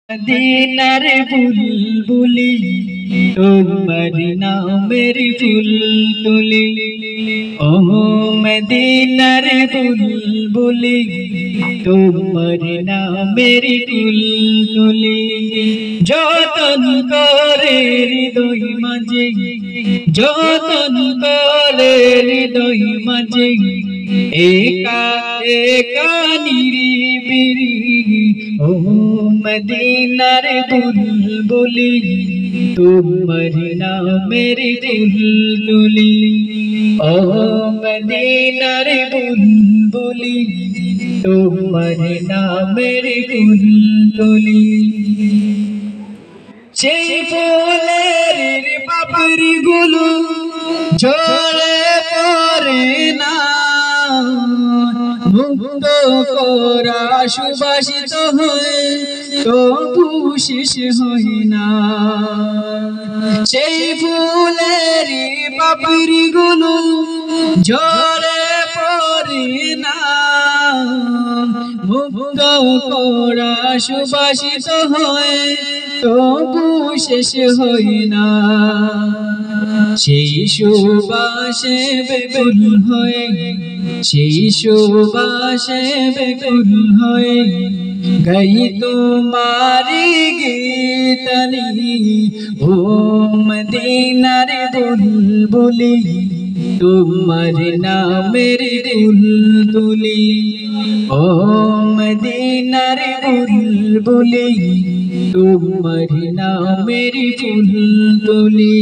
मदीनार बुलबुली तुम्हार नामेर फूल तुली ओ मदीनार बुलबुली तुम्हार नामेर फूल तुली যতন করে হৃদয় মাঝে যতন করে হৃদয় মাঝে একা একা নিরিবিলি ও মদিনার বুলবুলি তোমার নামের দুলদুলি ও মদিনার বুলবুলি তোমার নামের দুলদুলি সেই ফুলের পাপড়ি গুলো ঝরে পড়ে না মুক্ত করা সুবাসিত হয়ে তবু শেষ হয় না সেই ফুলের পাপড়ি গুলো ঝরে পড়ে না মুক্ত করা সুবাসিত হয়ে তবু শেষ হয় না সেই সুবাসে বেকুল হয়ে সেই সুবাসে বেকুল হয়ে গাই তোমারি গীতানি ও মদিনার বুলবুলি তোমার নামের দুলদুলি ও মদিনার বুলবুলি তোমার নামের ফুল তুলি।